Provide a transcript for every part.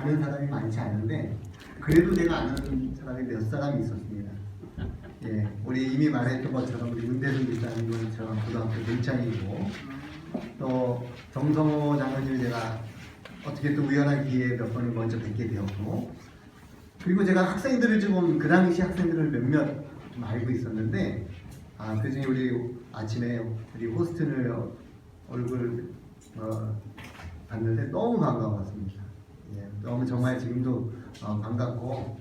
아는 사람이 많지 않은데 그래도 제가 아는 사람이 몇 사람이 있었습니다. 예, 우리 이미 말했던 것처럼 우리 문대승 집사님은 저랑 고등학교 동창이고 또 정성호 장로님을 제가 어떻게 또 우연한 기회에 몇 번을 먼저 뵙게 되었고 그리고 제가 학생들을 조금 그 당시 학생들을 몇몇 좀 알고 있었는데 그중에 우리 아침에 우리 호스트를 얼굴 봤는데 너무 반가웠습니다. 예, 너무 정말 지금도 반갑고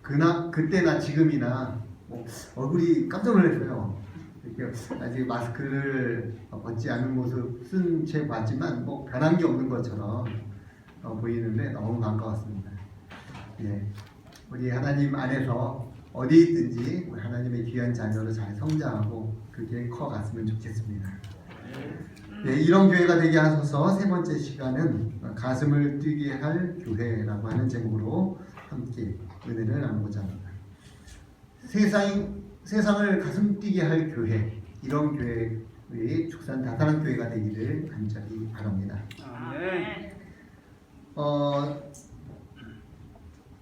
그때나 지금이나 얼굴이 깜짝 놀랐어요. 이렇게 아직 마스크를 벗지 않은 모습 쓴 채 봤지만 변한 게 없는 것처럼 보이는데 너무 반가웠습니다. 예, 우리 하나님 안에서 어디 있든지 우리 하나님의 귀한 자녀로 잘 성장하고 그렇게 커갔으면 좋겠습니다. 예, 이런 교회가 되게 하소서. 세 번째 시간은 가슴을 뛰게 할 교회라고 하는 제목으로 함께 은혜를 나누고자 합니다. 세상을 가슴 뛰게 할 교회, 이런 교회의 축산 다산한 교회가 되기를 간절히 바랍니다. 아멘.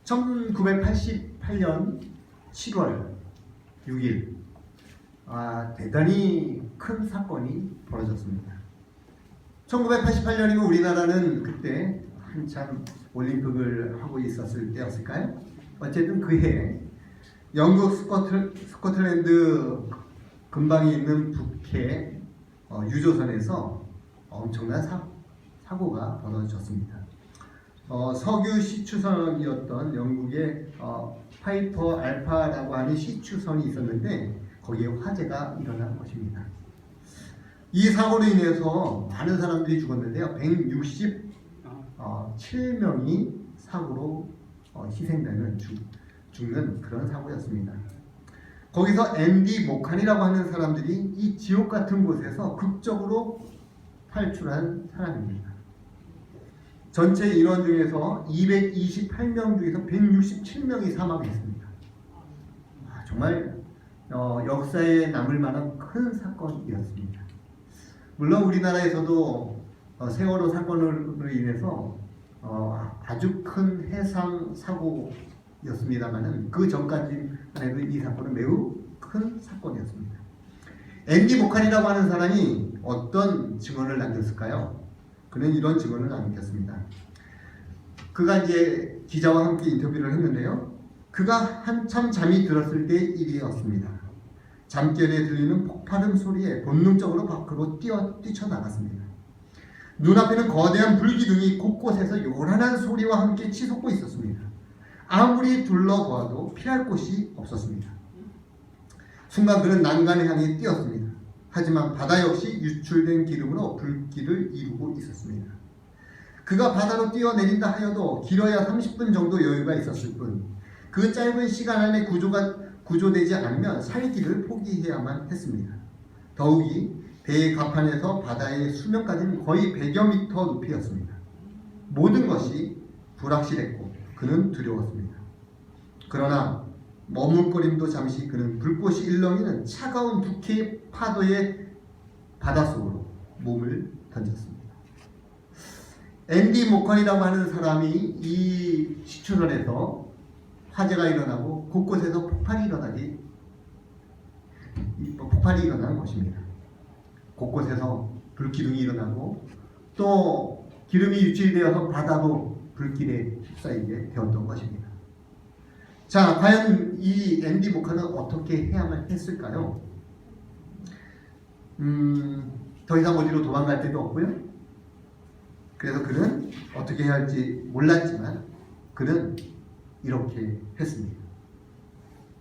1988년 7월 6일 대단히 큰 사건이 벌어졌습니다. 1988년이면 우리나라는 그때 한참 올림픽을 하고 있었을 때였을까요? 어쨌든 그해 영국 스코틀랜드 근방에 있는 북해 유조선에서 엄청난 사고가 벌어졌습니다. 석유 시추선이었던 영국의 파이퍼 알파라고 하는 시추선이 있었는데 거기에 화재가 일어난 것입니다. 이 사고로 인해서 많은 사람들이 죽었는데요. 167명이 사고로 희생되는 죽는 그런 사고였습니다. 거기서 앤디 모칸이라고 하는 사람들이 이 지옥 같은 곳에서 극적으로 탈출한 사람입니다. 전체 인원 중에서 228명 중에서 167명이 사망했습니다. 정말 역사에 남을 만한 큰 사건이었습니다. 물론 우리나라에서도 세월호 사건으로 인해서 아주 큰 해상 사고였습니다만은 그 전까지만 해도 이 사건은 매우 큰 사건이었습니다. 앤디 모칸이라고 하는 사람이 어떤 증언을 남겼을까요? 그는 이런 증언을 남겼습니다. 그가 이제 기자와 함께 인터뷰를 했는데요. 그가 한참 잠이 들었을 때의 일이었습니다. 잠결에 들리는 폭발음 소리에 본능적으로 밖으로 뛰쳐나갔습니다. 눈앞에는 거대한 불기둥이 곳곳에서 요란한 소리와 함께 치솟고 있었습니다. 아무리 둘러보아도 피할 곳이 없었습니다. 순간 그는 난간을 향해 뛰었습니다. 하지만 바다 역시 유출된 기름으로 불길을 이루고 있었습니다. 그가 바다로 뛰어내린다 하여도 길어야 30분 정도 여유가 있었을 뿐 그 짧은 시간 안에 구조되지 않으면 살기를 포기해야만 했습니다. 더욱이 배의 갑판에서 바다의 수면까지는 거의 100여 미터 높이였습니다. 모든 것이 불확실했고 그는 두려웠습니다. 그러나 머뭇거림도 잠시 그는 불꽃이 일렁이는 차가운 북해 파도의 바닷속으로 몸을 던졌습니다. 앤디 모컨이라고 하는 사람이 이 시추선에서 화재가 일어나고 곳곳에서 폭발이 일어난 것입니다. 곳곳에서 불기둥이 일어나고 또 기름이 유출되어서 바다도 불길에 휩싸이게 되었던 것입니다. 자, 과연 이 앤디 모컨은 어떻게 해야만 했을까요? 더 이상 어디로 도망갈 데도 없고요. 그래서 그는 어떻게 해야 할지 몰랐지만 그는 이렇게 했습니다.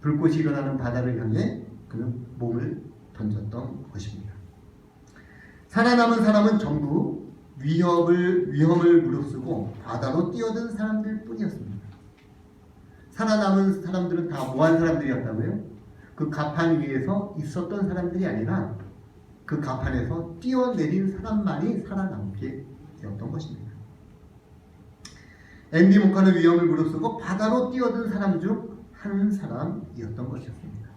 불꽃이 일어나는 바다를 향해 그는 몸을 던졌던 것입니다. 살아남은 사람은 전부 위험을 무릅쓰고 바다로 뛰어든 사람들 뿐이었습니다. 살아남은 사람들은 다 뭐한 사람들이었다고요? 그 갑판 위에서 있었던 사람들이 아니라 그 갑판에서 뛰어내린 사람만이 살아남게 되었던 것입니다. 앤디 모칸은 위험을 무릅쓰고 바다로 뛰어든 사람 중 한 사람이었던 것이었습니다.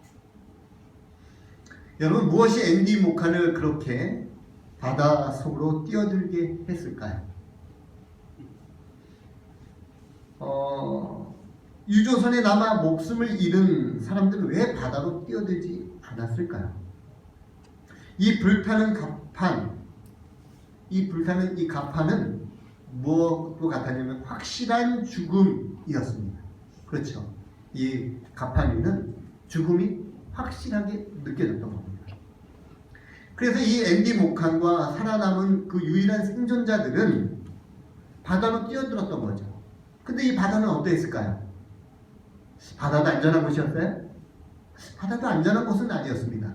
여러분, 무엇이 앤디 모칸을 그렇게 바다 속으로 뛰어들게 했을까요? 유조선에 남아 목숨을 잃은 사람들은 왜 바다로 뛰어들지 않았을까요? 이 불타는 가판은 무엇과 같았냐면 확실한 죽음이었습니다. 그렇죠. 이 가판 위는 죽음이 확실하게 느껴졌던 겁니다. 그래서 이 앤디 모칸과 살아남은 그 유일한 생존자들은 바다로 뛰어들었던 거죠. 근데 이 바다는 어떠했을까요? 바다도 안전한 곳이었어요? 바다도 안전한 곳은 아니었습니다.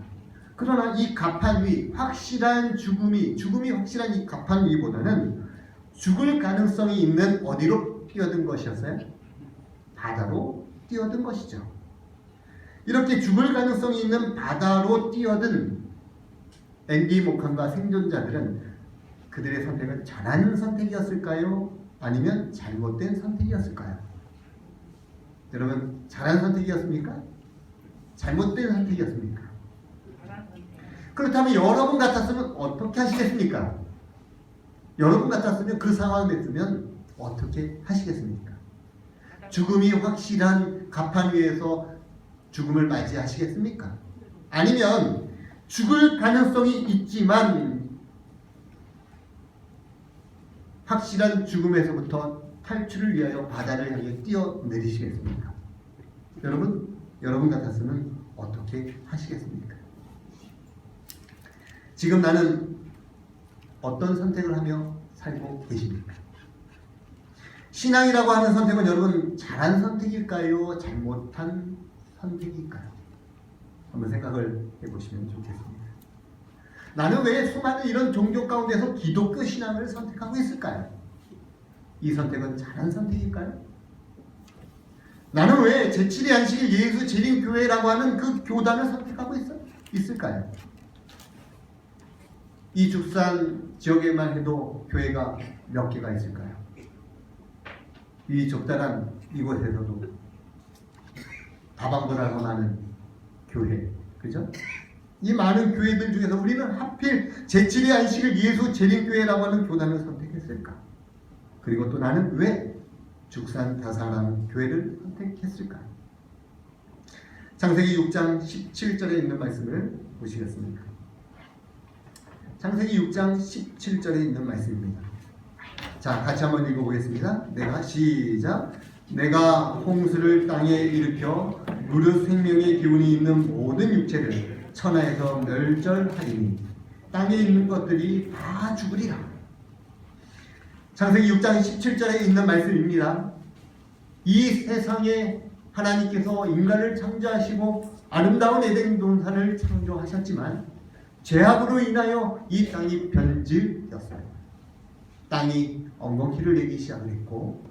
그러나 이 가판 위, 확실한 죽음이 확실한 이 가판 위보다는 죽을 가능성이 있는 어디로 뛰어든 것이었어요? 바다로 뛰어든 것이죠. 이렇게 죽을 가능성이 있는 바다로 뛰어든 앤디 모칸과 생존자들은 그들의 선택은 잘한 선택이었을까요? 아니면 잘못된 선택이었을까요? 여러분, 잘한 선택이었습니까? 잘못된 선택이었습니까? 그렇다면 여러분 같았으면 어떻게 하시겠습니까? 여러분 같았으면 그 상황이 됐으면 어떻게 하시겠습니까? 죽음이 확실한 가판 위에서 죽음을 맞이하시겠습니까? 아니면 죽을 가능성이 있지만 확실한 죽음에서부터 탈출을 위하여 바다를 향해 뛰어내리시겠습니까? 여러분 같았으면 어떻게 하시겠습니까? 지금 나는 어떤 선택을 하며 살고 계십니까? 신앙이라고 하는 선택은 여러분 잘한 선택일까요? 잘못한 선택일까요? 한번 생각을 해보시면 좋겠습니다. 나는 왜 수많은 이런 종교 가운데서 기독교 신앙을 선택하고 있을까요? 이 선택은 잘한 선택일까요? 나는 왜 제7의 안식일 예수 재림교회라고 하는 그 교단을 선택하고 있을까요? 이 죽산 지역에만 해도 교회가 몇 개가 있을까요? 이 적달한 이곳에서도 다방도라고 하는 교회, 그죠? 이 많은 교회들 중에서 우리는 하필 제7의 안식일 예수 재림교회라고 하는 교단을 선택했을까? 그리고 또 나는 왜 죽산 다사라는 교회를 선택했을까? 창세기 6장 17절에 있는 말씀을 보시겠습니다. 창세기 6장 17절에 있는 말씀입니다. 자, 같이 한번 읽어보겠습니다. 시작. 내가 홍수를 땅에 일으켜 무릇 생명의 기운이 있는 모든 육체를 천하에서 멸절하리니 땅에 있는 것들이 다 죽으리라. 창세기 6장 17절에 있는 말씀입니다. 이 세상에 하나님께서 인간을 창조하시고 아름다운 에덴 동산을 창조하셨지만 죄악으로 인하여 이 땅이 변질되었어요. 땅이 엉겅퀴를 내기 시작했고,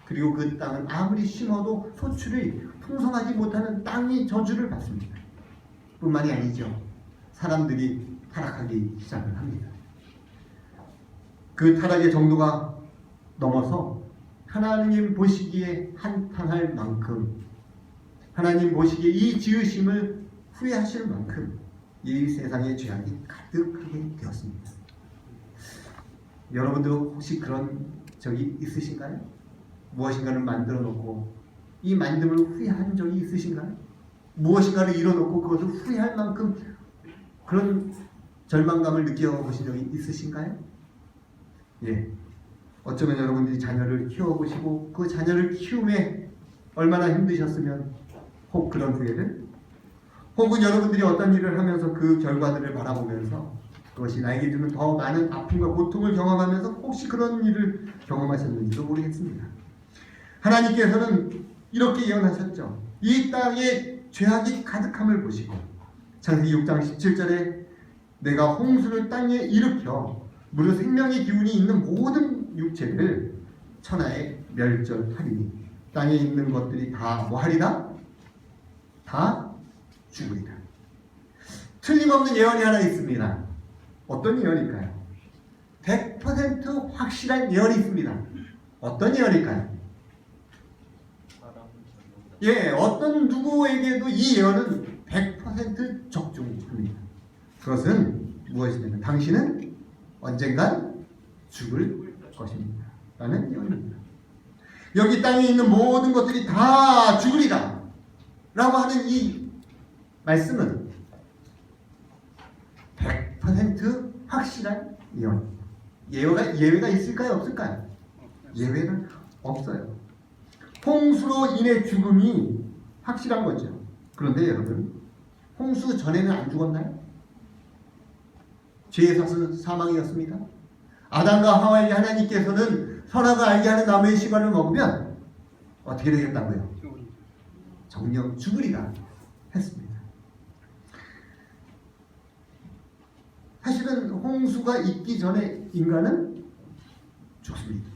그리고 그 땅은 아무리 심어도 소출이 풍성하지 못하는 땅이 저주를 받습니다. 뿐만이 아니죠. 사람들이 타락하기 시작을 합니다. 그 타락의 정도가 넘어서 하나님 보시기에 한탄할 만큼, 하나님 보시기에 이 지으심을 후회하실 만큼 이 세상에 죄악이 가득하게 되었습니다. 여러분도 혹시 그런 적이 있으신가요? 무엇인가를 만들어 놓고 이 만듦을 후회한 적이 있으신가요? 무엇인가를 이뤄놓고 그것을 후회할 만큼 그런 절망감을 느껴보신 적이 있으신가요? 예. 어쩌면 여러분들이 자녀를 키워보시고 그 자녀를 키움에 얼마나 힘드셨으면 혹 그런 후회를, 혹은 여러분들이 어떤 일을 하면서 그 결과들을 바라보면서 그것이 나에게 주는 더 많은 아픔과 고통을 경험하면서 혹시 그런 일을 경험하셨는지도 모르겠습니다. 하나님께서는 이렇게 예언하셨죠. 이 땅에 죄악이 가득함을 보시고 창세기 6장 17절에 내가 홍수를 땅에 일으켜 무릇 생명의 기운이 있는 모든 육체를 천하에 멸절하리니 땅에 있는 것들이 다 뭐하리라? 다 죽으리라. 틀림없는 예언이 하나 있습니다. 어떤 예언일까요? 100% 확실한 예언이 있습니다. 어떤 예언일까요? 예, 어떤 누구에게도 이 예언은 100% 적중합니다. 그것은 무엇이냐면 당신은 언젠간 죽을 것입니다 라는 예언입니다. 여기 땅에 있는 모든 것들이 다 죽으리라 라고 하는 이 말씀은 100% 확실한 예언. 예외가 있을까요? 없을까요? 예외는 없어요. 홍수로 인해 죽음이 확실한 거죠. 그런데 여러분, 홍수 전에는 안 죽었나요? 죄의 삭은 사망이었습니다. 아담과 하와에게 하나님께서는 선악을 알게 하는 나무의 씨과를 먹으면 어떻게 되겠다고요? 정령 죽으리라 했습니다. 사실은 홍수가 있기 전에 인간은 죽습니다.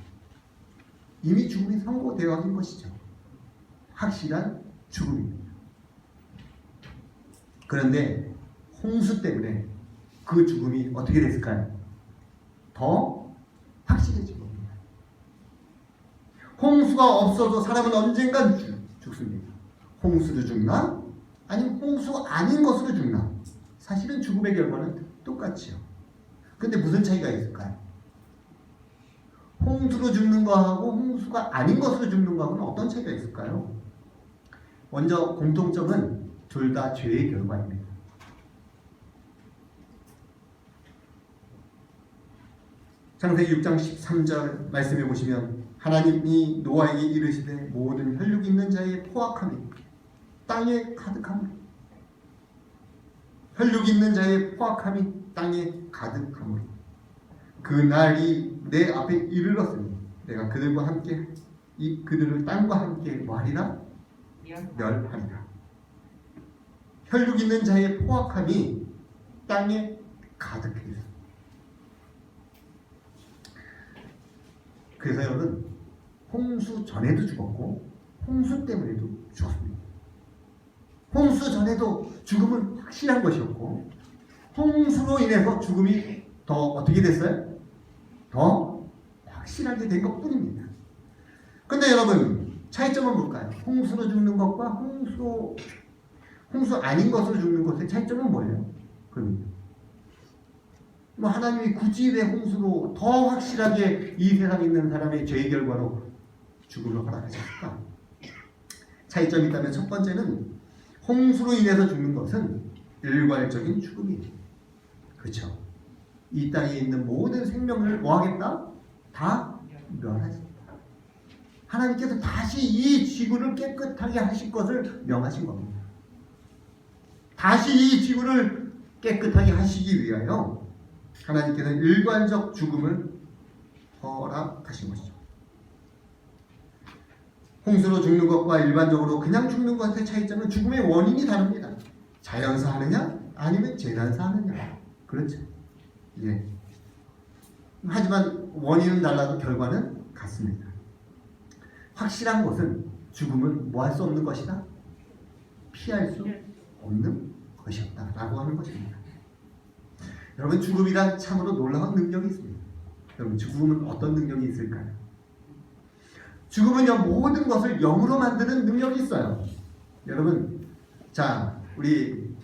이미 죽음이 선고되어 진 것이죠. 확실한 죽음입니다. 그런데 홍수 때문에 그 죽음이 어떻게 됐을까요? 더 확실해진 겁니다. 홍수가 없어도 사람은 언젠간 죽습니다. 홍수로 죽나? 아니면 홍수 아닌 것으로 죽나? 사실은 죽음의 결과는 똑같지요. 근데 무슨 차이가 있을까요? 홍수로 죽는 거하고 홍수가 아닌 것으로 죽는 거하고는 어떤 차이가 있을까요? 먼저 공통점은 둘 다 죄의 결과입니다. 창세기 6장 13절 말씀해 보시면 하나님이 노아에게 이르시되 모든 혈육 있는 자의 포악함이 땅에 가득함으로 혈육 있는 자의 포악함이 땅에 가득함으로 그 날이 내 앞에 이르렀으니 내가 그들과 함께 그들을 땅과 함께 뭐하리라? 멸하리라. 혈육 있는 자의 포악함이 땅에 가득해 있습니다. 그래서 여러분, 홍수 전에도 죽었고 홍수 때문에도 죽었습니다. 홍수 전에도 죽음은 확실한 것이었고 홍수로 인해서 죽음이 더 어떻게 됐어요? 더 확실하게 된 것뿐입니다. 근데 여러분, 차이점은 뭘까요? 홍수로 죽는 것과 홍수 아닌 것으로 죽는 것의 차이점은 뭐예요? 그럼 하나님이 굳이 왜 홍수로 더 확실하게 이 세상에 있는 사람의 죄의 결과로 죽음을 허락하셨을까? 차이점이 있다면 첫 번째는 홍수로 인해서 죽는 것은 일괄적인 죽음이에요. 그렇죠? 이 땅에 있는 모든 생명을 뭐하겠다? 다 멸하신다. 하나님께서 다시 이 지구를 깨끗하게 하실 것을 명하신 겁니다. 다시 이 지구를 깨끗하게 하시기 위하여 하나님께서는 일관적 죽음을 허락하신 것이죠. 홍수로 죽는 것과 일반적으로 그냥 죽는 것의 차이점은 죽음의 원인이 다릅니다. 자연사 하느냐 아니면 재난사 하느냐. 그렇죠. 예. 하지만 원인은 달라도 결과는 같습니다. 확실한 것은 죽음은 뭐 할 수 없는 것이다? 피할 수 없는 것이었다라고 하는 것입니다. 여러분, 죽음이란 참으로 놀라운 능력이 있습니다. 여러분, 죽음은 어떤 능력이 있을까요? 죽음은요, 모든 것을 영으로 만드는 능력이 있어요. 여러분, 자, 우리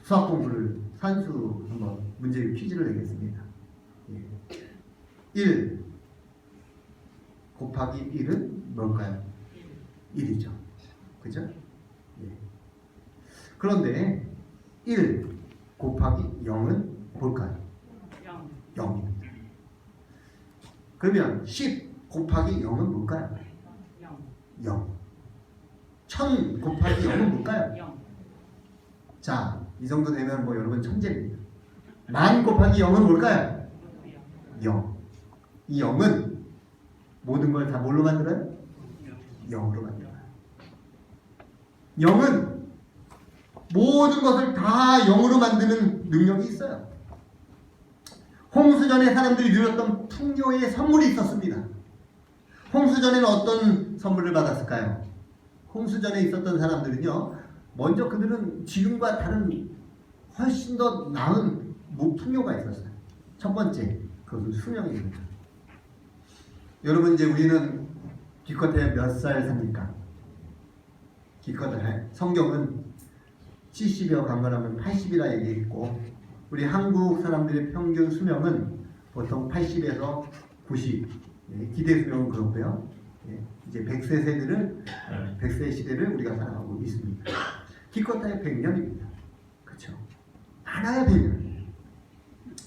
수학 공부를 산수 한번 문제 퀴즈를 내겠습니다. 1 곱하기 1은 뭘까요? 1이죠. 그죠? 예. 그런데 1 곱하기 0은 뭘까요? 0입니다. 그러면 10 곱하기 0은 뭘까요? 0. 1000 곱하기 0은 뭘까요? 자, 이 정도 되면 뭐 여러분 천재입니다. 10,000 곱하기 0은 뭘까요? 0. 이 0은 모든 걸 다 뭘로 만들어요? 0으로 만들어요. 0은 모든 것을 다 0으로 만드는 능력이 있어요. 홍수전에 사람들이 누렸던 풍요의 선물이 있었습니다. 홍수전에는 어떤 선물을 받았을까요? 홍수전에 있었던 사람들은요, 먼저 그들은 지금과 다른 훨씬 더 나은 풍요가 있었어요. 첫 번째, 그것은 수명입니다. 여러분, 이제 우리는 기껏해 몇 살 삽니까? 기껏해 성경은 70여 강건하면 80이라 얘기했고, 우리 한국 사람들의 평균 수명은 보통 80에서 90, 기대 수명은 그렇고요. 이제 100세 세대를 100세 시대를 우리가 살아가고 있습니다. 기껏해야 100년입니다. 그렇죠? 많아야 100년.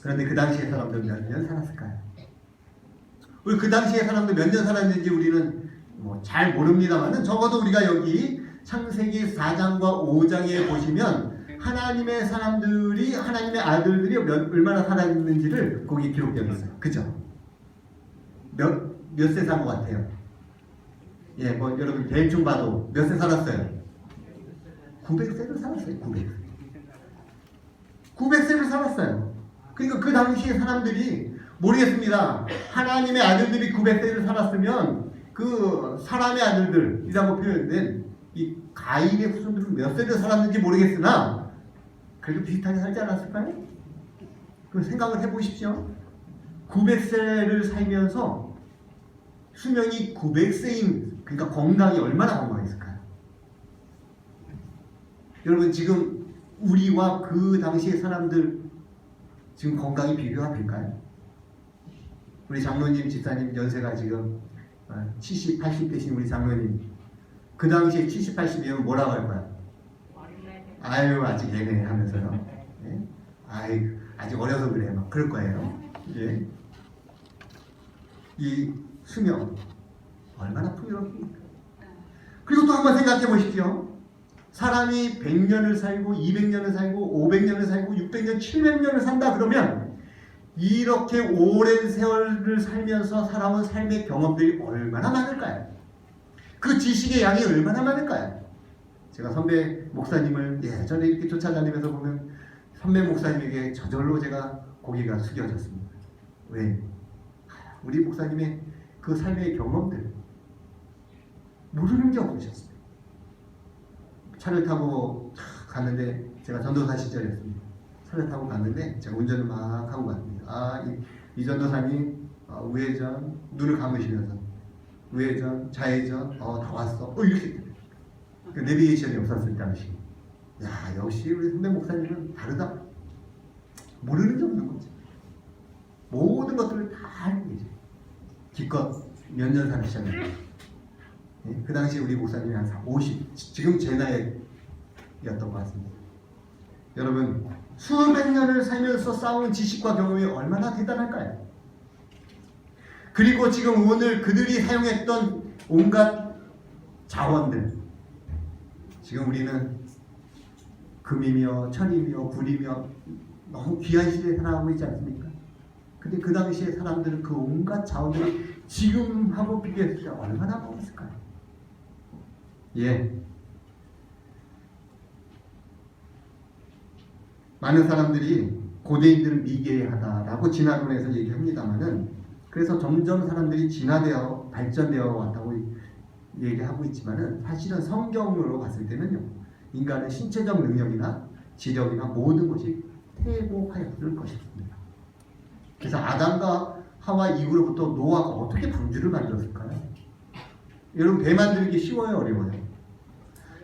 그런데 그 당시에 사람들 몇 년 살았을까요? 우리 그 당시에 사람들 몇 년 살았는지 우리는 뭐 잘 모릅니다만은 적어도 우리가 여기 창세기 4장과 5장에 보시면 하나님의 사람들이 하나님의 아들들이 얼마나 살았는지를 거기 기록되어 있어요. 그죠? 몇 세 산 것 같아요? 예, 뭐 여러분 대충 봐도 몇 세 살았어요? 900세를 살았어요. 900세를 살았어요. 그러니까 그 당시에 사람들이 모르겠습니다. 하나님의 아들들이 900세를 살았으면 그 사람의 아들들이라고 표현된 이 가인의 후손들은 몇 세를 살았는지 모르겠으나 그래도 비슷하게 살지 않았을까요? 그 생각을 해보십시오. 900세를 살면서 수명이 900세인 그러니까 건강이 얼마나 건강했을까요? 여러분 지금 우리와 그 당시의 사람들 지금 건강이 비교가 될까요? 우리 장로님, 집사님 연세가 지금 70, 80 되신 우리 장로님 그 당시에 70, 80이면 뭐라고 할 거야? 아유 아직 애네 하면서요. 예? 아이 아직 어려서 그래 막 그럴 거예요. 예? 이 수명 얼마나 풍요롭습니까? 그리고 또 한번 생각해 보십시오. 사람이 100년을 살고 200년을 살고 500년을 살고 600년, 700년을 산다 그러면 이렇게 오랜 세월을 살면서 살아온 삶의 경험들이 얼마나 많을까요? 그 지식의 양이 얼마나 많을까요? 제가 선배 목사님을 예전에 이렇게 쫓아다니면서 보면 선배 목사님에게 저절로 제가 고개가 숙여졌습니다. 왜? 우리 목사님의 그 삶의 경험들 모르는 게 없으셨어요. 차를 타고 갔는데 제가 전도사 시절이었습니다. 차를 타고 갔는데 제가 운전을 막 하고 갔습니다. 이 전도사님 우회전 눈을 감으시면서 우회전 좌회전 다 왔어 이렇게 그 내비게이션이 없었을 당시 야 역시 우리 선배 목사님은 다르다. 모르는 게 없는 거죠. 모든 것들을 다 알고 계세요. 기껏 몇 년 살으셨는데 그 당시 우리 목사님이 한 50, 지금 제 나이였던 것 같습니다. 여러분 수백 년을 살면서 쌓은 지식과 경험이 얼마나 대단할까요? 그리고 지금 오늘 그들이 사용했던 온갖 자원들 지금 우리는 금이며 철이며 불이며 너무 귀한 시대에 살아가고 있지 않습니까? 근데 그 당시에 사람들은 그 온갖 자원들이 지금하고 비교했을 때 얼마나 많았을까요? 예. 많은 사람들이 고대인들은 미개하다라고 진화론에서 얘기합니다만은 그래서 점점 사람들이 진화되어 발전되어 왔다고 얘기하고 있지만은 사실은 성경으로 봤을 때는요 인간의 신체적 능력이나 지력이나 모든 것이 퇴보하였을 것입니다. 그래서 아담과 하와 이후로부터 노아가 어떻게 방주를 만들었을까요? 여러분 배 만드는 게 쉬워요, 어려워요?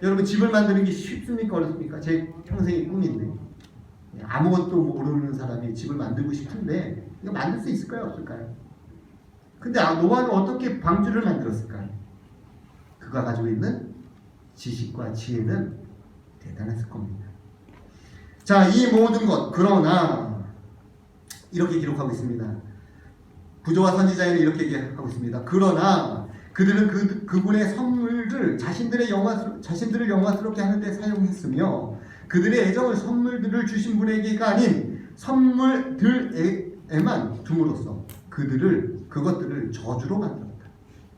여러분 집을 만드는 게 쉽습니까, 어렵습니까? 제 평생의 꿈인데 아무것도 모르는 사람이 집을 만들고 싶은데 이거 만들 수 있을까요, 없을까요? 근데 노아는 어떻게 방주를 만들었을까요? 그가 가지고 있는 지식과 지혜는 대단했을 겁니다. 자, 이 모든 것 그러나 이렇게 기록하고 있습니다. 구조와 선지자에는 이렇게 얘기하고 있습니다. 그러나 그들은 그분의 선물을 자신들을 영화스럽게 하는 데 사용했으며 그들의 애정을 선물들을 주신 분에게가 아닌 선물들에만 둠으로써 그것들을 저주로 만들었다.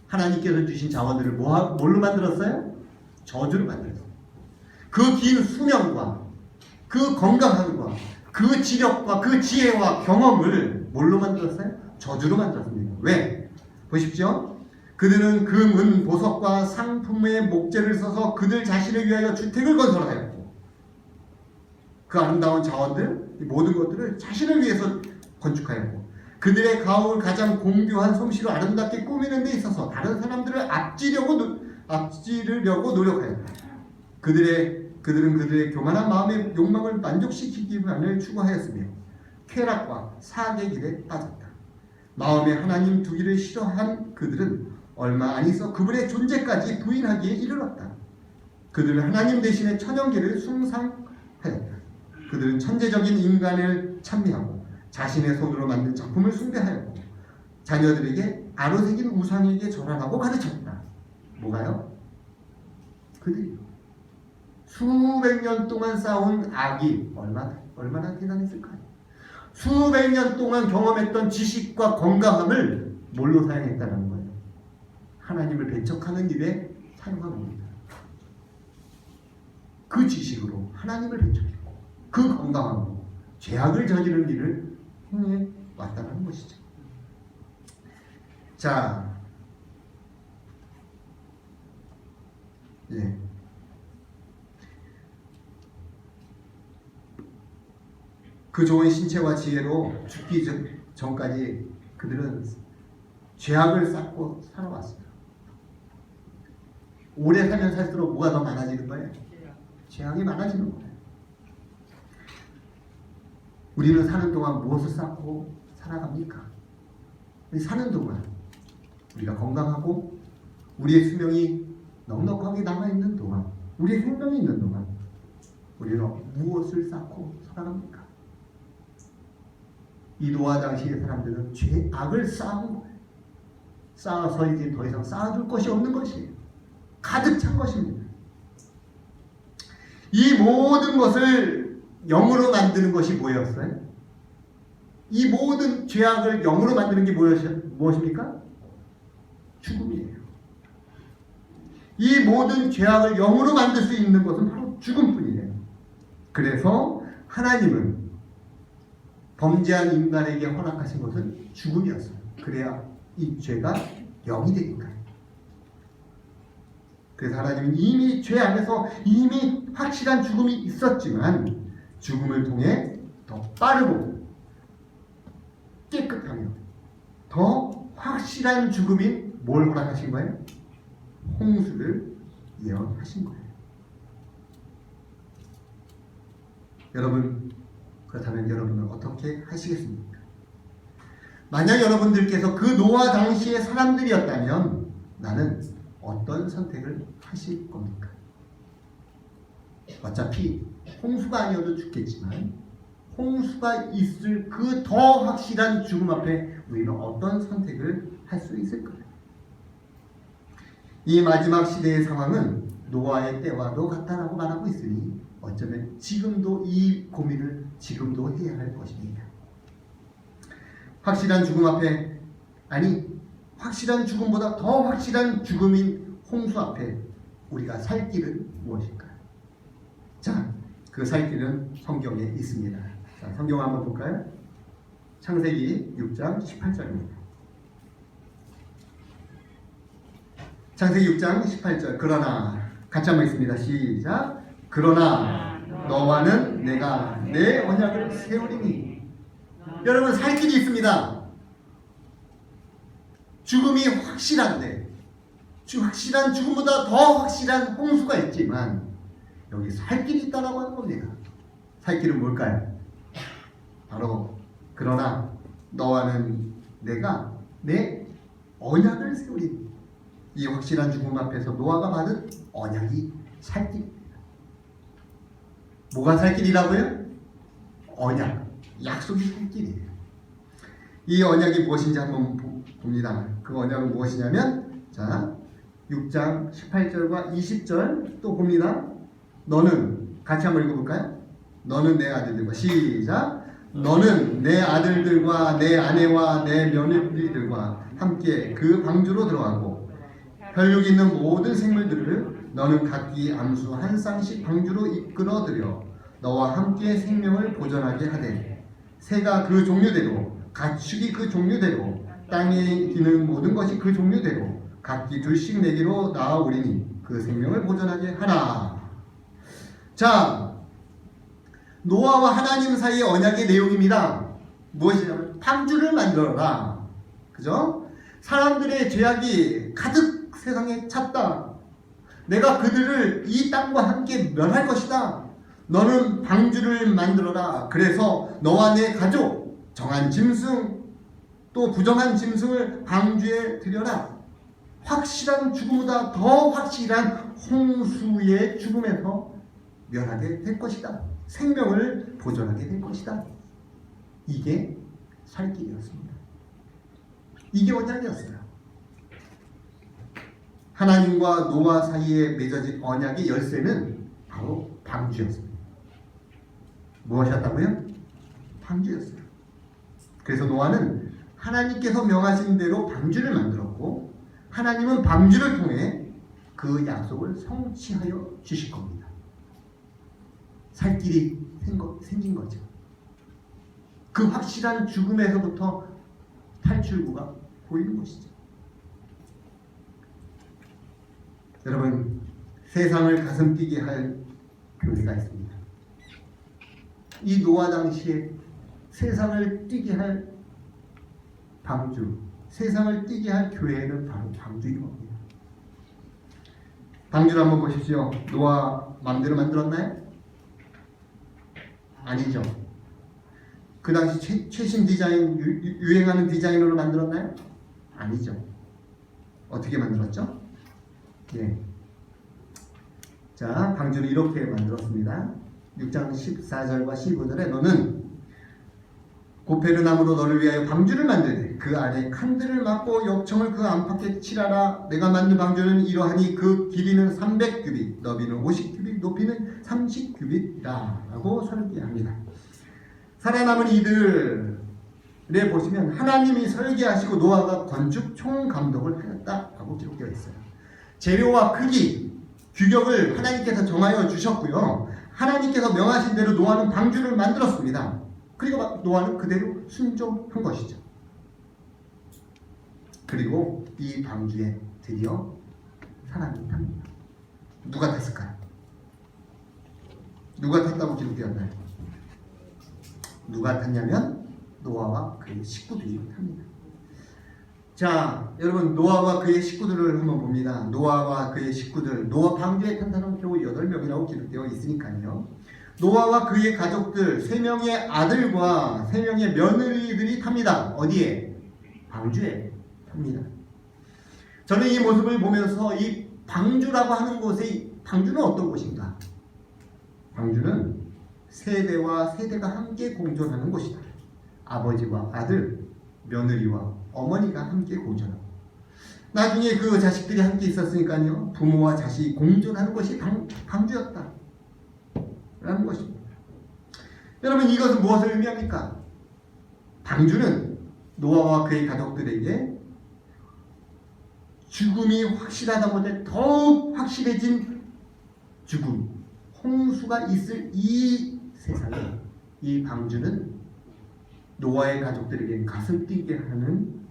하나님께서 주신 자원들을 뭘로 만들었어요? 저주로 만들었어요. 그 긴 수명과 그 건강함과 그 지력과 그 지혜와 경험을 뭘로 만들었어요? 저주로 만들었습니다. 왜? 보십시오. 그들은 금은 보석과 상품의 목재를 써서 그들 자신을 위하여 주택을 건설하였고 그 아름다운 자원들, 모든 것들을 자신을 위해서 건축하였고 그들의 가옥을 가장 공교한 솜씨로 아름답게 꾸미는 데 있어서 다른 사람들을 앞지르려고 노력하였다. 그들은 그들의 교만한 마음의 욕망을 만족시키기만을 추구하였으며 쾌락과 사악의 길에 빠졌다. 마음에 하나님 두기를 싫어한 그들은 얼마 안 있어 그분의 존재까지 부인하기에 이르렀다. 그들은 하나님 대신에 천연계를 숭상하였다. 그들은 천재적인 인간을 찬미하고 자신의 손으로 만든 작품을 숭배하였고 자녀들에게 아로새긴 우상에게 절하라고 가르쳤다. 뭐가요? 그들이 수백 년 동안 쌓아온 악이 얼마나 대단했을까요? 수백 년 동안 경험했던 지식과 건강함을 뭘로 사용했다는 거예요? 하나님을 배척하는 일에 사용한 겁니다. 그 지식으로 하나님을 배척했고 그 건강함으로 죄악을 저지른 일을 행해 왔다는 것이죠. 자, 예. 그 좋은 신체와 지혜로 죽기 전까지 그들은 죄악을 쌓고 살아왔어요. 오래 살면 살수록 뭐가 더 많아지는 거예요? 죄악이 많아지는 거예요. 우리는 사는 동안 무엇을 쌓고 살아갑니까? 사는 동안 우리가 건강하고 우리의 수명이 넉넉하게 남아있는 동안, 우리의 생명이 있는 동안 우리는 무엇을 쌓고 살아갑니까? 이 노아 당시의 사람들은 죄악을 쌓은 거예요. 쌓아서 이제 더 이상 쌓아둘 것이 없는 것이에요. 가득 찬 것입니다. 이 모든 것을 영으로 만드는 것이 뭐였어요? 이 모든 죄악을 영으로 만드는 게 무엇입니까? 죽음이에요. 이 모든 죄악을 영으로 만들 수 있는 것은 바로 죽음뿐이에요. 그래서 하나님은 범죄한 인간에게 허락하신 것은 죽음이었어요. 그래야 이 죄가 영이 되니까. 그래서 하나님은 이미 죄 안에서 이미 확실한 죽음이 있었지만 죽음을 통해 더 빠르고 깨끗하며 더 확실한 죽음인 뭘 허락하신 거예요? 홍수를 예언하신 거예요. 여러분, 그렇다면 여러분은 어떻게 하시겠습니까? 만약 여러분들께서 그 노아 당시의 사람들이었다면 나는 어떤 선택을 하실 겁니까? 어차피 홍수가 아니어도 죽겠지만 홍수가 있을 그 더 확실한 죽음 앞에 우리는 어떤 선택을 할 수 있을까요? 이 마지막 시대의 상황은 노아의 때와도 같다라고 말하고 있으니 어쩌면 지금도 이 고민을 지금도 해야 할 것입니다. 확실한 죽음 앞에, 아니 확실한 죽음보다 더 확실한 죽음인 홍수 앞에 우리가 살 길은 무엇일까요? 자, 그 살 길은 성경에 있습니다. 자, 성경 한번 볼까요? 창세기 6장 18절입니다. 창세기 6장 18절. 그러나 같이 한번 있습니다. 시작. 그러나 너와는 내가 내 언약을 세우리니. 여러분, 살 길이 있습니다. 죽음이 확실한데 확실한 죽음보다 더 확실한 홍수가 있지만 여기 살 길이 있다라고 하는 겁니다. 살 길은 뭘까요? 바로 그러나 너와는 내가 내 언약을 세우리니. 이 확실한 죽음 앞에서 노아가 받은 언약이 살 길입니다. 뭐가 살 길이라고요? 언약, 약속이 살 길이에요. 이 언약이 무엇인지 한번 봅니다. 그 언약은 무엇이냐면, 자, 6장 18절과 20절 또 봅니다. 너는, 같이 한번 읽어볼까요? 너는 내 아들들과, 시작. 너는 내 아들들과 내 아내와 내 며느리들과 함께 그 방주로 들어가고 혈육 있는 모든 생물들을 너는 각기 암수 한 쌍씩 방주로 이끌어들여 너와 함께 생명을 보존하게 하되 새가 그 종류대로 가축이 그 종류대로 땅에 기는 모든 것이 그 종류대로 각기 둘씩 내게로 나아오리니 그 생명을 보존하게 하라. 자, 노아와 하나님 사이의 언약의 내용입니다. 무엇이냐면 방주를 만들어라. 그죠? 사람들의 죄악이 가득 세상에 찼다. 내가 그들을 이 땅과 함께 멸할 것이다. 너는 방주를 만들어라. 그래서 너와 내 가족, 정한 짐승 또 부정한 짐승을 방주에 들여라. 확실한 죽음보다 더 확실한 홍수의 죽음에서 멸하게 될 것이다. 생명을 보존하게 될 것이다. 이게 살 길이었습니다. 이게 언약이었어요. 하나님과 노아 사이에 맺어진 언약의 열쇠는 바로 방주였습니다. 무엇이었다고요? 방주였어요. 그래서 노아는 하나님께서 명하신 대로 방주를 만들었고, 하나님은 방주를 통해 그 약속을 성취하여 주실 겁니다. 살 길이 생긴 거죠. 그 확실한 죽음에서부터 탈출구가 보이는 것이죠. 여러분, 세상을 가슴 뛰게 할 교회가 있습니다. 이 노아 당시에 세상을 뛰게 할 방주, 세상을 뛰게 할 교회는 바로 방주인 겁니다. 방주를 한번 보십시오. 노아 마음대로 만들었나요? 아니죠. 그 당시 최신 디자인, 유행하는 디자인으로 만들었나요? 아니죠. 어떻게 만들었죠? 예. 자, 방주를 이렇게 만들었습니다. 6장 14절과 15절에 너는 고페르나무로 너를 위하여 방주를 만들되 그 안에 칸들을 막고 역청을 그 안팎에 칠하라. 내가 만든 방주는 이러하니 그 길이는 300규빗, 너비는 50규빗, 높이는 30규빗이라 라고 설계합니다. 살아남은 이들에 보시면 하나님이 설계하시고 노아가 건축 총감독을 하였다라고 기록되어 있어요. 재료와 크기, 규격을 하나님께서 정하여 주셨고요. 하나님께서 명하신 대로 노아는 방주를 만들었습니다. 그리고 노아는 그대로 순종한 것이죠. 그리고 이 방주에 드디어 사람이 탑니다. 누가 탔을까요? 누가 탔다고 기록되었나요? 누가 탔냐면 노아와 그의 식구들이 탑니다. 자, 여러분, 노아와 그의 식구들을 한번 봅니다. 노아와 그의 식구들, 노아 방주에 탄 사람은 겨우 8명이라고 기록되어 있으니까요. 노아와 그의 가족들 3명의 아들과 3명의 며느리들이 탑니다. 어디에? 방주에 탑니다. 저는 이 모습을 보면서 이 방주라고 하는 곳의 방주는 어떤 곳인가? 방주는 세대와 세대가 함께 공존하는 곳이다. 아버지와 아들, 며느리와 어머니가 함께 공존하고, 나중에 그 자식들이 함께 있었으니까요, 부모와 자식이 공존하는 것이 방주였다 라는 것입니다. 여러분, 이것은 무엇을 의미합니까? 방주는 노아와 그의 가족들에게 죽음이 확실하다 못해 더욱 확실해진 죽음, 홍수가 있을 이 세상에 이 방주는 노아의 가족들에게 가슴 뛰게 하는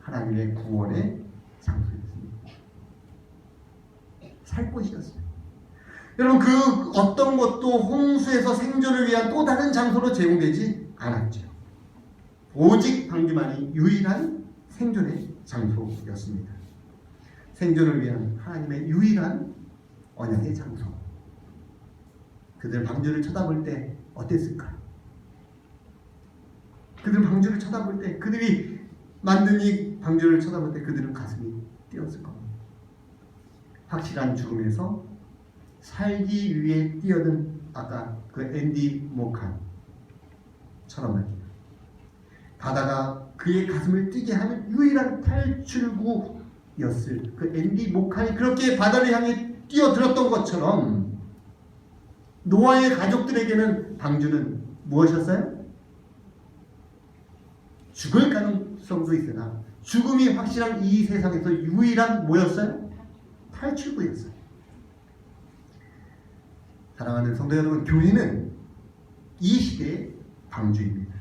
하나님의 구원의 장소였습니다. 살 곳이었어요. 여러분, 그 어떤 것도 홍수에서 생존을 위한 또 다른 장소로 제공되지 않았죠. 오직 방주만이 유일한 생존의 장소였습니다. 생존을 위한 하나님의 유일한 언약의 장소. 그들 방주를 쳐다볼 때 어땠을까? 그들 방주를 쳐다볼 때, 그들이 만든 이 방주를 쳐다볼 때 그들은 가슴이 뛰었을 겁니다. 확실한 죽음에서 살기 위해 뛰어든 아까 그 앤디 모칸처럼 말입니다. 바다가 그의 가슴을 뛰게 하는 유일한 탈출구였을 그 앤디 모칸이 그렇게 바다를 향해 뛰어들었던 것처럼 노아의 가족들에게는 방주는 무엇이었어요? 죽을 가능성도 있으나 죽음이 확실한 이 세상에서 유일한 뭐였어요? 탈출구였어요. 사랑하는 성도 여러분, 교회는 이 시대의 방주입니다.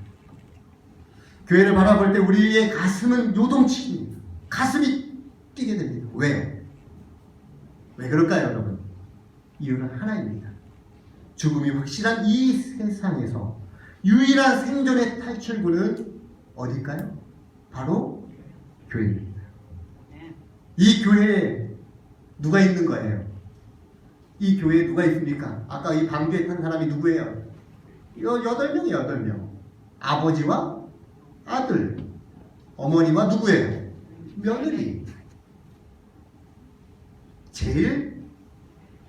교회를 바라볼 때 우리의 가슴은 요동칩니다. 가슴이 뛰게 됩니다. 왜요? 왜 그럴까요, 여러분? 이유는 하나입니다. 죽음이 확실한 이 세상에서 유일한 생존의 탈출구는 어딜까요? 바로 교회입니다. 이 교회에 누가 있는 거예요? 이 교회에 누가 있습니까? 아까 이 방주에 탄 사람이 누구예요? 8명이에요, 8명. 아버지와 아들, 어머니와 누구예요? 며느리. 제일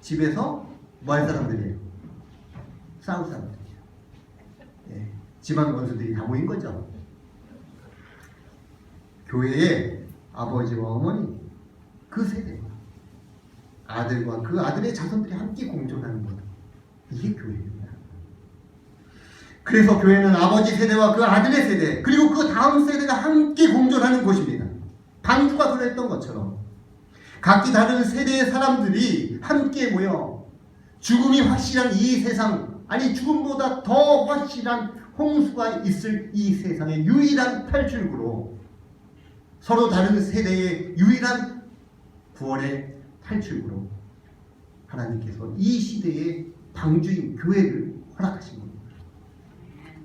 집에서 뭐 할 사람들이에요? 싸울 사람들이에요. 예, 집안 원수들이 다 모인 거죠. 교회에 아버지와 어머니, 그 세대, 아들과 그 아들의 자손들이 함께 공존하는 것, 이게 교회입니다. 그래서 교회는 아버지 세대와 그 아들의 세대, 그리고 그 다음 세대가 함께 공존하는 곳입니다. 방주가 그랬던 것처럼 각기 다른 세대의 사람들이 함께 모여 죽음이 확실한 이 세상, 아니 죽음보다 더 확실한 홍수가 있을 이 세상의 유일한 탈출구로, 서로 다른 세대의 유일한 구원의 탈출구로 하나님께서 이 시대의 방주인 교회를 허락하신 겁니다.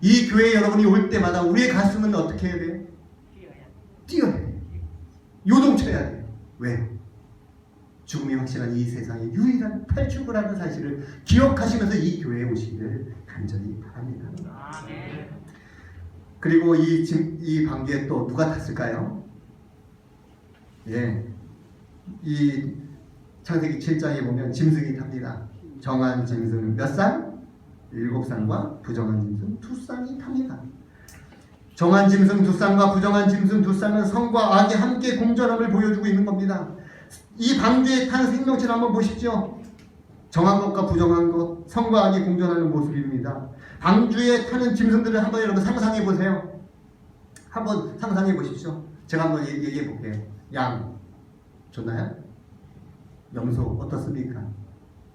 이 교회 여러분이 올 때마다 우리의 가슴은 어떻게 해야 돼요? 뛰어야 돼요. 요동쳐야 돼요. 왜? 죽음이 확실한 이 세상의 유일한 탈출구라는 사실을 기억하시면서 이 교회에 오시기를 간절히 바랍니다. 그리고 이 방주에 또 누가 탔을까요? 예, 이 창세기 7장에 보면 짐승이 탑니다. 정한 짐승 몇 쌍? 7쌍과 부정한 짐승 2쌍이 탑니다. 정한 짐승 2쌍과 부정한 짐승 2쌍은 성과 악이 함께 공존함을 보여주고 있는 겁니다. 이 방주에 탄 생명체를 한번 보십시오. 정한 것과 부정한 것, 성과 악이 공존하는 모습입니다. 방주에 타는 짐승들을 한번 여러분 상상해 보세요. 한번 상상해 보십시오. 제가 한번 얘기해 볼게요. 양 좋나요? 염소 어떻습니까?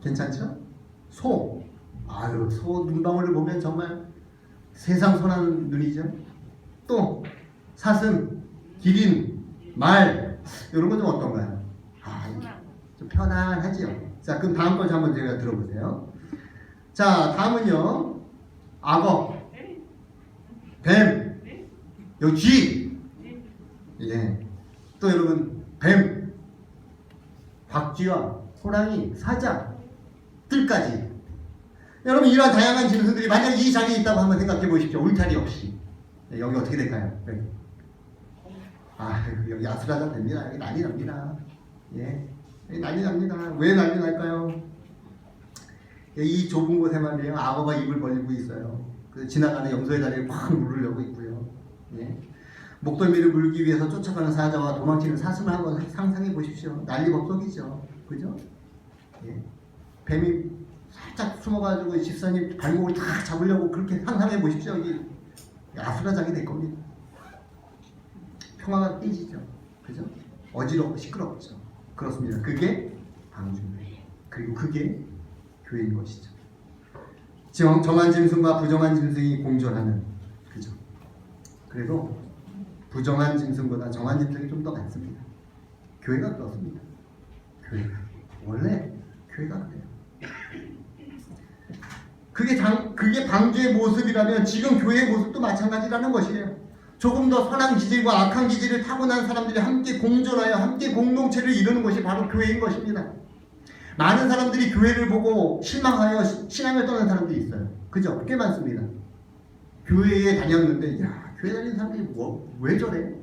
괜찮죠? 소, 아유, 소 눈방울을 보면 정말 세상 선한 눈이죠. 또 사슴, 기린, 말, 이런 건 좀 어떤가요? 좀 편안하지요. 자, 그럼 다음 걸 한번 제가 들어보세요. 자, 다음은요, 악어, 뱀, 여기 쥐, 예, 또 여러분 뱀, 박쥐와 호랑이, 사자, 뜰까지. 여러분 이러한 다양한 짐승들이 만약 이 자리에 있다고 한번 생각해 보십시오. 울타리 없이. 네, 여기 어떻게 될까요? 네. 아, 여기 아수라장 됩니다. 여기 난리 납니다. 예, 여기 난리 납니다. 왜 난리 날까요? 이 좁은 곳에 말이에요, 악어가 입을 벌리고 있어요. 그 지나가는 염소의 다리를 꽉 물으려고 있고요. 예. 목덜미를 물기 위해서 쫓아가는 사자와 도망치는 사슴을 한번 상상해 보십시오. 난리법석이죠. 그죠? 예. 뱀이 살짝 숨어가지고 집사님 발목을 다 잡으려고 그렇게 상상해 보십시오. 여기 아수라장이 될 겁니다. 평화가 깨지죠. 그죠? 어지럽고 시끄럽죠. 그렇습니다. 그게 방주예요. 그리고 그게 교회인 것이죠. 정한 짐승과 부정한 짐승이 공존하는, 그죠? 그래도 부정한 짐승보다 정한 짐승이 좀 더 많습니다. 교회가 그렇습니다. 교회가 원래 교회가 그래요. 그게 방주의 모습이라면 지금 교회의 모습도 마찬가지라는 것이에요. 조금 더 선한 기질과 악한 기질을 타고난 사람들이 함께 공존하여 함께 공동체를 이루는 것이 바로 교회인 것입니다. 많은 사람들이 교회를 보고 실망하여 신앙을 떠난 사람들이 있어요. 그죠? 꽤 많습니다. 교회에 다녔는데, 야, 교회 다니는 사람들이 왜 저래?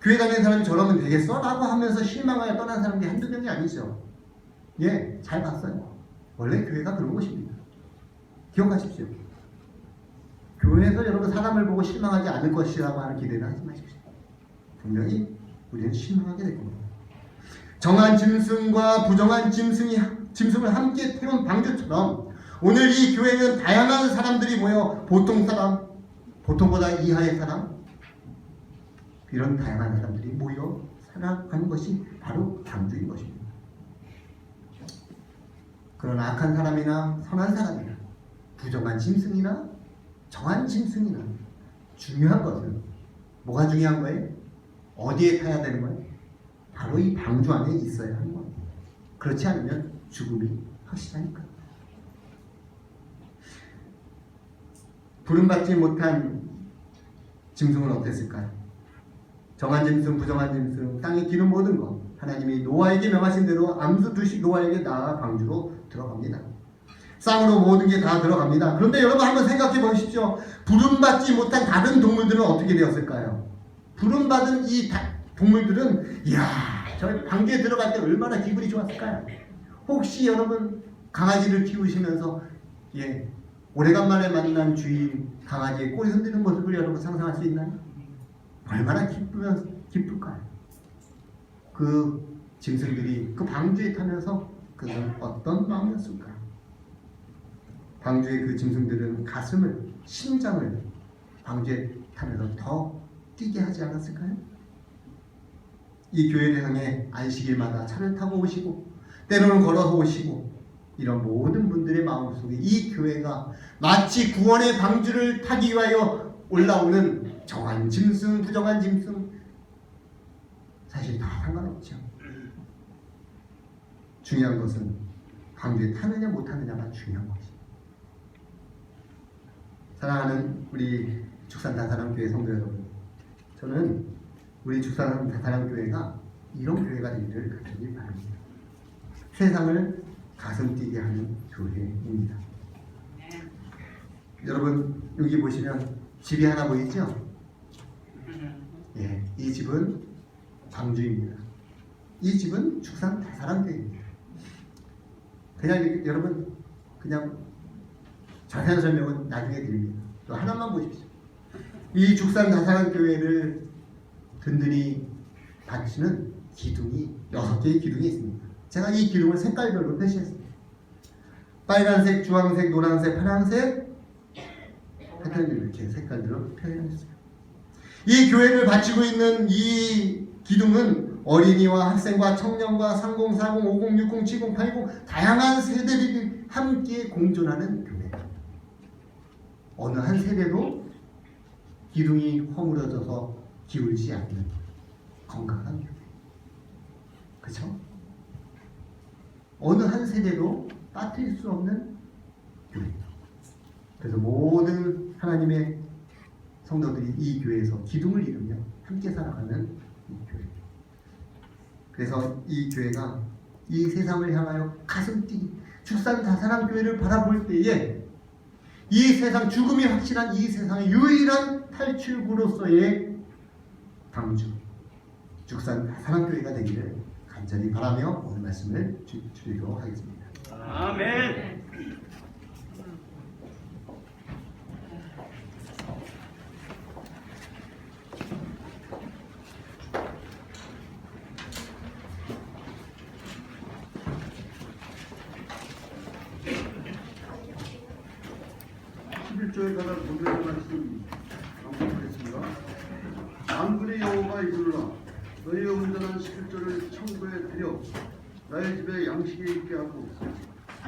교회 다니는 사람이 저러면 되겠어? 라고 하면서 실망하여 떠난 사람들이 한두 명이 아니죠. 예, 잘 봤어요. 원래 교회가 그런 것입니다. 기억하십시오. 교회에서 여러분 사람을 보고 실망하지 않을 것이라고 하는 기대는 하지 마십시오. 분명히 우리는 실망하게 될 겁니다. 정한 짐승과 부정한 짐승을 함께 태운 방주처럼 오늘 이 교회는 다양한 사람들이 모여 보통 사람, 보통보다 이하의 사람, 이런 다양한 사람들이 모여 살아가는 것이 바로 방주인 것입니다. 그러나 악한 사람이나 선한 사람이나 부정한 짐승이나 정한 짐승이나 중요한 것은 뭐가 중요한 거예요? 어디에 타야 되는 거예요? 바로 이 방주 안에 있어야 하는 거예요. 그렇지 않으면 죽음이 확실하니까. 부름받지 못한 짐승은 어땠을까요? 정한 짐승, 부정한 짐승, 땅에 기는 모든 것, 하나님이 노아에게 명하신 대로 암수 두시 노아에게 나아 방주로 들어갑니다. 쌍으로 모든 게 다 들어갑니다. 그런데 여러분 한번 생각해 보십시오. 부름받지 못한 다른 동물들은 어떻게 되었을까요? 부름받은 이 동물들은, 이야, 저 방주에 들어갈 때 얼마나 기분이 좋았을까요? 혹시 여러분 강아지를 키우시면서 오래간만에 만난 주인 강아지의 꼬리 흔드는 모습을 여러분 상상할 수 있나요? 얼마나 기쁠까요? 그 짐승들이 그 방주에 타면서 그는 어떤 마음이었을까요? 방주의 그 짐승들은 가슴을, 심장을 방주에 타면서 더 뛰게 하지 않았을까요? 이 교회를 향해 안식일마다 차를 타고 오시고 때로는 걸어서 오시고 이런 모든 분들의 마음속에 이 교회가 마치 구원의 방주를 타기 위하여 올라오는 정한 짐승, 부정한 짐승 사실 다 상관없죠. 중요한 것은 방주에 타느냐 못 타느냐가 중요한 것이죠. 사랑하는 우리 죽산다사랑교회 성도 여러분, 저는 우리 죽산다사랑교회가 이런 교회가 되기를 간절히 바랍니다. 세상을 가슴 뛰게 하는 교회입니다. 여러분 여기 보시면 집이 하나 보이죠? 이 집은 방주입니다. 이 집은 죽산다사랑교회입니다. 그냥 여러분 그냥 자세한 설명은 나중에 드립니다. 또 하나만 보십시오. 이 죽산다사랑교회를 든든히 받치는 기둥이 6개의 기둥이 있습니다. 제가 이 기둥을 색깔별로 표시했습니다. 빨간색, 주황색, 노란색, 파란색 패턴을 이렇게 색깔들로 표현했어요. 이 교회를 바치고 있는 이 기둥은 어린이와 학생과 청년과 30, 40, 50, 60, 70, 80 다양한 세대들이 함께 공존하는 교회입니다. 어느 한 세대도 기둥이 허물어져서 기울지 않는 건강한 교회. 그렇죠? 어느 한 세대도 빠뜨릴 수 없는 교회. 그래서 모든 하나님의 성도들이 이 교회에서 기둥을 이루며 함께 살아가는 이 교회. 그래서 이 교회가 이 세상을 향하여 가슴 뛰기 죽산다사랑교회를 바라볼 때에 이 세상, 죽음이 확실한 이 세상의 유일한 탈출구로서의 방주 죽산다사랑교회가 되기를 간절히 바라며 오늘 말씀을 드리도록 하겠습니다. 아멘. 조에 관한 본문의 말씀 반복하겠습니다. 만군의 여호와 이르노라 너희의 온전한 11조를 천국에 드려 나의 집에 양식이 있게 하고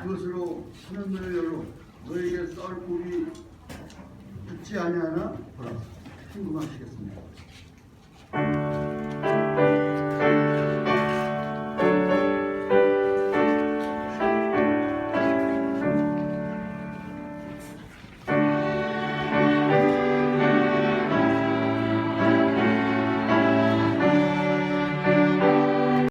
그것으로 하늘문을 열어 너희에게 쌀 꿀이 듣지 아니하나 보라. 궁금하시겠습니다.